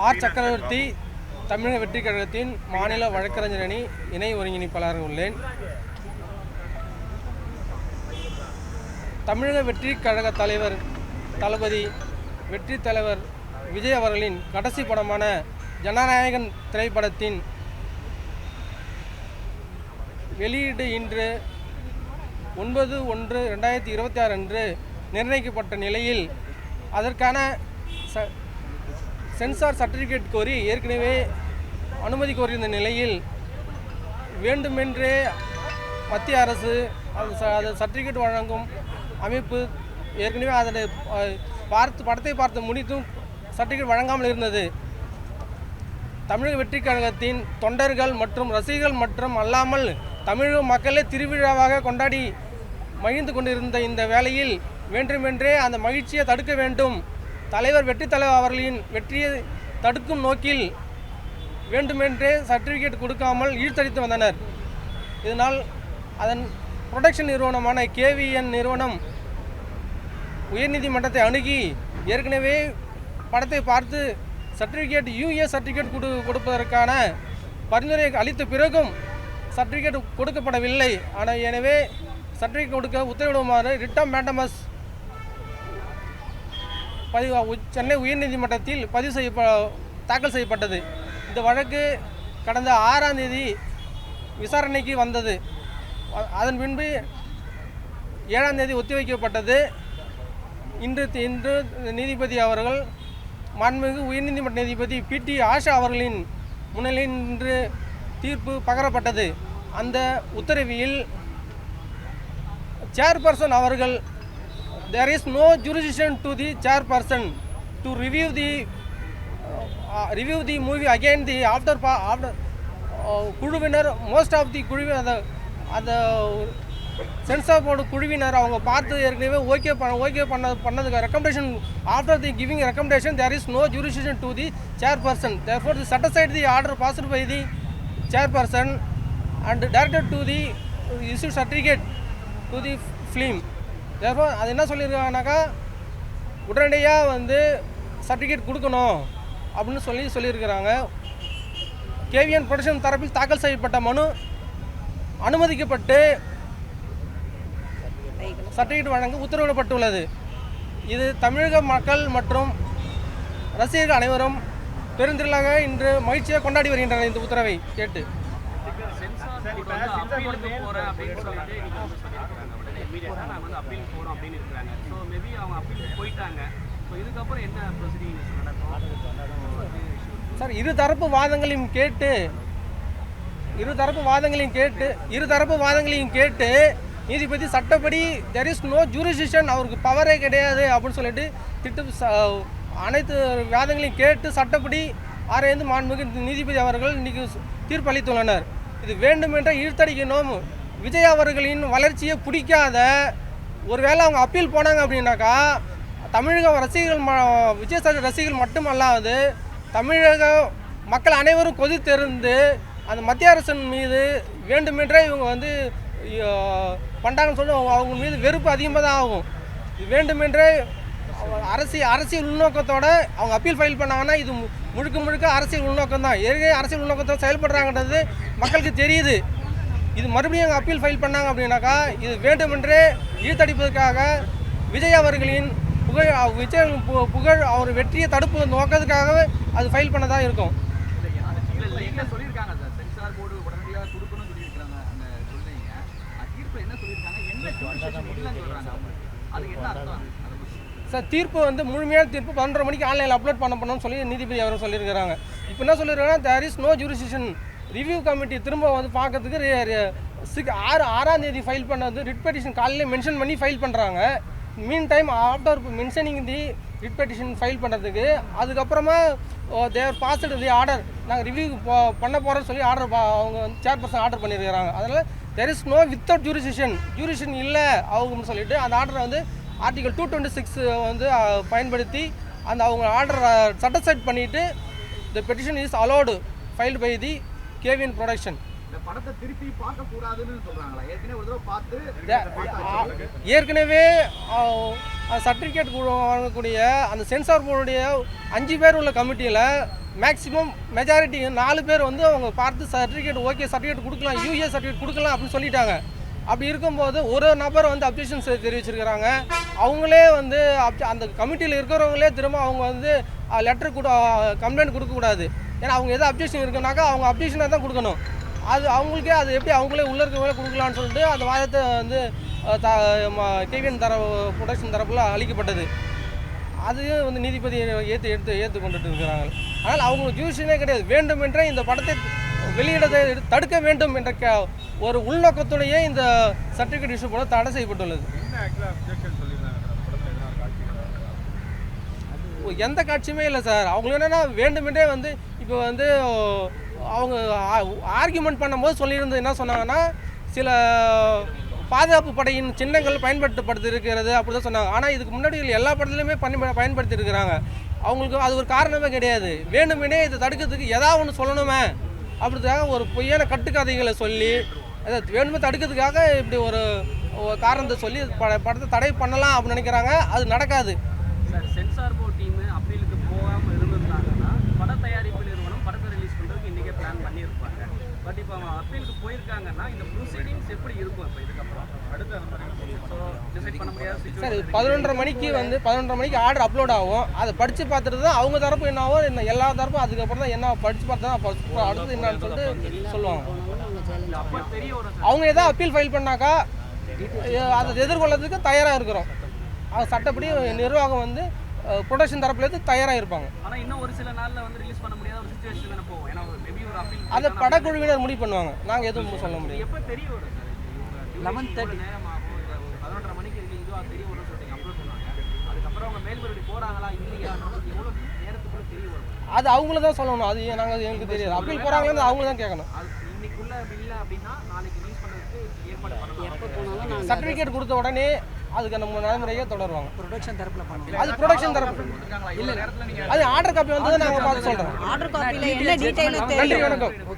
R சக்கரவர்த்தி, தமிழக வெற்றி கழகத்தின் மாநில வழக்கறிஞர் அணி இணை ஒருங்கிணைப்பாளராக உள்ளேன். தமிழக வெற்றி கழக தலைவர் தளபதி வெற்றி தலைவர் விஜய் அவர்களின் கடைசி படமான ஜனநாயகன் திரைப்படத்தின் வெளியீடு இன்று 9/1/2026 அன்று நிர்ணயிக்கப்பட்ட நிலையில் அதற்கான சென்சார் சர்டிஃபிகேட் கோரி ஏற்கனவே அனுமதி கோரியிருந்த நிலையில் வேண்டுமென்றே மத்திய அரசு அது சர்டிஃபிகேட் வழங்கும் அமைப்பு ஏற்கனவே அதனை படத்தை பார்த்து முடித்தும் சர்டிஃபிகேட் வழங்காமல் இருந்தது. தமிழக வெற்றி கழகத்தின் தொண்டர்கள் மற்றும் ரசிகர்கள் மற்றும் அல்லாமல் தமிழக மக்களே திருவிழாவாக கொண்டாடி மகிழ்ந்து கொண்டிருந்த இந்த வேளையில் வேண்டுமென்றே அந்த மகிழ்ச்சியை தடுக்க வேண்டும், தலைவர் வெற்றி தலைவர் அவர்களின் வெற்றியை தடுக்கும் நோக்கில் வேண்டுமென்றே சர்டிஃபிகேட் கொடுக்காமல் இழுத்தடித்து வந்தனர். இதனால் அதன் புரொடக்ஷன் நிறுவனமான KVN நிறுவனம் உயர்நீதிமன்றத்தை அணுகி ஏற்கனவே படத்தை பார்த்து சர்டிஃபிகேட் US சர்டிஃபிகேட் கொடுப்பதற்கான பரிந்துரை அளித்த பிறகும் சர்டிஃபிகேட் கொடுக்கப்படவில்லை. ஆனால் எனவே சர்டிஃபிகேட் கொடுக்க உத்தரவிடுமாறு ரிட் ஆஃப் மேண்டமஸ் சென்னை உயர்நீதிமன்றத்தில் தாக்கல் செய்யப்பட்டது. இந்த வழக்கு கடந்த 6ஆம் தேதி விசாரணைக்கு வந்தது. அதன் பின்பு 7ஆம் தேதி ஒத்திவைக்கப்பட்டது. இன்று நீதிபதி அவர்கள் மாண்புமிகு உயர்நீதிமன்ற நீதிபதி PT ஆஷா அவர்களின் முன்னிலையில் இன்று தீர்ப்பு பகரப்பட்டது. அந்த உத்தரவில் சேர்பர்சன் அவர்கள் there is no jurisdiction to the chairperson to review the movie again. The after குழுவினர் most of the குழுவினர் அந்த சென்சார் போர்டு குழுவினர் அவங்க பார்த்து ஏற்கனவே ஓகே பண்ணதுக்கு recommendation after the giving recommendation there is no jurisdiction to the chairperson. Therefore the set aside the order passed by the chairperson and directed to the issue certificate to the film. Therefore அது என்ன சொல்லியிருக்காங்கனாக்கா உடனடியாக certificate கொடுக்கணும் அப்படின்னு சொல்லியிருக்கிறாங்க. KVN production தரப்பில் தாக்கல் செய்யப்பட்ட மனு அனுமதிக்கப்பட்டு சர்டிஃபிகேட் வழங்க உத்தரவிடப்பட்டுள்ளது. இது தமிழக மக்கள் மற்றும் ரசிகர்கள் அனைவரும் பெருந்திரளாக இன்று மகிழ்ச்சியாக கொண்டாடி வருகின்றனர். இந்த உத்தரவை கேட்டு சார் இரு தரப்பு வாதங்களையும் கேட்டு நீதிபதி சட்டப்படி there is no jurisdiction, அவருக்கு பவரே கிடையாது அப்படின்னு சொல்லிட்டு அனைத்து வாதங்களையும் கேட்டு சட்டப்படி ஆராய்ந்து மாண்புமிகு நீதிபதி அவர்கள் இன்றைக்கி தீர்ப்பு அளித்துள்ளனர். இது வேண்டுமென்ற இழுத்தடிக்கணும். விஜய் அவர்களின் வளர்ச்சியை பிடிக்காத ஒருவேளை அவங்க அப்பீல் போனாங்க அப்படின்னாக்கா தமிழக ரசிகர்கள் விஜய் சார் ரசிகர்கள் மட்டுமல்லாது தமிழக மக்கள் அனைவரும் கொதித்தெறிந்து அந்த மத்திய அரசின் மீது வேண்டுமென்றே இவங்க பண்ணுறாங்கன்னு சொல்லி அவங்க மீது வெறுப்பு அதிகமாக தான் ஆகும். இது வேண்டுமென்றே அரசியல் உள்நோக்கத்தோட அவங்க அப்பீல் ஃபைல் பண்ணாங்கன்னா இது முழுக்க அரசியல் உள்நோக்கம் தான். ஏற்கனவே அரசியல் உள்நோக்கத்தோடு செயல்படுறாங்கன்றது மக்களுக்கு தெரியுது. இது மறுபடியும் அவங்க அப்பீல் ஃபைல் பண்ணாங்க அப்படின்னாக்கா இது வேண்டுமென்றே இழுத்தடிப்பதற்காக விஜய் அவர்களின் புகழ் அவர் வெற்றியை தடுப்பு நோக்கத்துக்காகவே அது ஃபைல் பண்ணதாக இருக்கும். சார் தீர்ப்பு முழுமையான தீர்ப்பு 12:30 மணிக்கு ஆன்லைனில் அப்லோட் பண்ணணும்னு சொல்லி நீதிபதி அவர்கள் சொல்லியிருக்கிறாங்க. இப்போ என்ன சொல்லியிருக்காங்கன்னா there is no jurisdiction. Review committee திரும்ப பார்க்கறதுக்கு 6ஆம் தேதி ஃபைல் பண்ணது ரிட் பெட்டிஷன் காலையில் மென்ஷன் பண்ணி ஃபைல் பண்ணுறாங்க. மீன் டைம் ஆஃப்டர் மென்ஷனிங் தி ரிட் பெட்டிஷன் ஃபைல் பண்ணுறதுக்கு அதுக்கப்புறமா தேர் பாஸ்டு தி ஆர்டர் நாங்கள் ரிவ்யூ பண்ண போகிறோன்னு சொல்லி ஆர்டர் அவங்க சேர்பர்சன் ஆர்டர் பண்ணியிருக்கிறாங்க. அதனால் there is no without jurisdiction இல்லை அவங்கன்னு சொல்லிட்டு அந்த ஆர்டரை ஆர்டிகல் 226 பயன்படுத்தி அந்த அவங்க ஆர்டரை சட்டிஸ்ஃபைட் பண்ணிவிட்டு the petition is allowed filed by the KVN production. ஏற்கனவே சர்டிஃபிகேட் வாங்கக்கூடிய அந்த சென்சார் போர்டுடைய 5 பேர் உள்ள கமிட்டியில் மேக்ஸிமம் மெஜாரிட்டி 4 பேர் வந்து அவங்க பார்த்து சர்டிஃபிகேட் ஓகே சர்டிஃபிகேட் கொடுக்கலாம், யூஏ சர்டிஃபிகேட் கொடுக்கலாம் அப்படின்னு சொல்லிட்டாங்க. அப்படி இருக்கும்போது ஒரு நபர் வந்து அப்ஜெக்ஷன்ஸ் தெரிவிச்சிருக்கிறாங்க. அவங்களே வந்து அந்த கமிட்டியில் இருக்கிறவங்களே திரும்ப அவங்க வந்து லெட்டர் கம்ப்ளைண்ட் கொடுக்கக்கூடாது. ஏன்னா அவங்க எதாவது அப்ஜெக்ஷன் இருக்குனாக்கா அவங்க அப்ஜெக்ஷனாக தான் கொடுக்கணும். அது அவங்களுக்கே அது எப்படி அவங்களே உள்ளே இருக்கவங்களே கொடுக்கலான்னு சொல்லிட்டு அந்த வாதத்தை வந்து கேவிஎன் ப்ரொடக்ஷன் தரப்பில் அளிக்கப்பட்டது. அதையும் வந்து நீதிபதி ஏற்று கொண்டுட்டு இருக்கிறாங்க. ஆனால் அவங்களுக்கு ஜூரிஷனே கிடையாது. வேண்டுமென்றே இந்த படத்தை வெளியிடத்தை தடுக்க வேண்டும் என்ற ஒரு உள்நோக்கத்துடைய இந்த சர்டிஃபிகேட் இஷ்யூ பண்ண தடை செய்யப்பட்டுள்ளது. எந்த காட்சியுமே இல்லை சார். அவங்க என்னென்னா வேண்டுமென்றே வந்து இப்போ வந்து அவங்க ஆர்கியூமெண்ட் பண்ணும்போது சொல்லியிருந்தது என்ன சொன்னாங்கன்னா, சில பாதுகாப்பு படையின் சின்னங்கள் பயன்படுத்தப்படுத்தி இருக்கிறது அப்படி தான் சொன்னாங்க. ஆனால் இதுக்கு முன்னாடி எல்லா படத்துலையுமே பயன்படுத்தி இருக்கிறாங்க. அவங்களுக்கு அது ஒரு காரணமே கிடையாது. வேண்டுமெனே இதை தடுக்கிறதுக்கு ஏதாவது ஒன்று சொல்லணுமே அப்படின்றதுக்காக ஒரு பொய்யான கட்டுக்கதைகளை சொல்லி அதை வேணுமே தடுக்கிறதுக்காக இப்படி ஒரு காரணத்தை சொல்லி படத்தை தடை பண்ணலாம் அப்படின்னு நினைக்கிறாங்க. அது நடக்காது சார். சென்சார் போர்ட் டீம் அப்பீலுக்கு போகாமல் இருந்திருந்தாங்கன்னா பட தயாரிப்பு நிறுவனம் படத்தை ரிலீஸ் பண்ணுறதுக்கு இன்றைக்கே பிளான் பண்ணியிருப்பாங்க. பட் இப்போ அவங்க அப்பீலுக்கு போயிருக்காங்கன்னா இந்த ப்ரொசீடிங்ஸ் எப்படி இருக்கும்? இப்போ இதுக்கப்புறம் அடுத்து அந்த மாதிரி டிசைட் பண்ண முடியாது சார். 11:30 மணிக்கு வந்து 11:30 மணிக்கு ஆர்டர் அப்லோட் ஆகும். அதை படித்து பார்த்துட்டு தான் அவங்க தரப்பு என்ன ஆகும், என்ன எல்லா தரப்பும் அதுக்கப்புறம் தான் என்ன படித்து பார்த்து தான் அடுத்தது என்னன்னு சொல்லிட்டு சொல்லுவாங்க. அவங்க ஏதாவது அப்பீல் ஃபைல் பண்ணாக்கா அதை எதிர்கொள்ளதுக்கு தயாராக இருக்கிறோம். அது சட்டப்படி நிர்வாகம் வந்து ப்ரொடக்ஷன் தரப்புலேருந்து தயாராக இருப்பாங்க. ஆனால் இன்னும் ஒரு சில நாளில் வந்து ரிலீஸ் பண்ண முடியாத ஒரு சிச்சுவேஷன் தானே போகும். ஏன்னா மேபி ஒரு அப்பீல் அதை படக்குழுவினர் முடிவு பண்ணுவாங்க. நாங்கள் எதுவும் சொல்ல முடியாது. எப்போ தெரிய வரும் சார்? 11:30 நேரம் ஆகும். 11:30 மணிக்கு இதுவாக தெரிய வரும்னு சொல்லிட்டு அப்லோட் பண்ணாங்க. அதுக்கப்புறம் அவங்க மேல்முறையீடு போகிறாங்களா இல்லையா எவ்வளோ நேரத்துக்குள்ளே தெரிய வரும்? அது அவங்கள தான் சொல்லணும். அது நாங்கள் எங்களுக்கு தெரியாது. அப்பீல் போகிறாங்களேன்னு அவங்க தான் கேட்கணும். இன்னைக்குள்ள இல்லை அப்படின்னா நாளைக்கு ரிலீஸ் பண்ணுறதுக்கு ஏற்பாடு பண்ணலாம். எப்போ போனாலும் சர்டிஃபிகேட் கொடுத்த உடனே அதுக்கு நம்ம நடைமுறையே தொடருவாங்க. ப்ரொடக்ஷன் தரப்புல பண்ணுவாங்க. அது ப்ரொடக்ஷன் தரப்பு இல்லை. அது ஆர்டர் காப்பி வந்ததை நாங்கள் பார்த்து சொல்கிறோம். ஆர்டர் காப்பியில் என்ன டீடைல் நன்றி, வணக்கம்.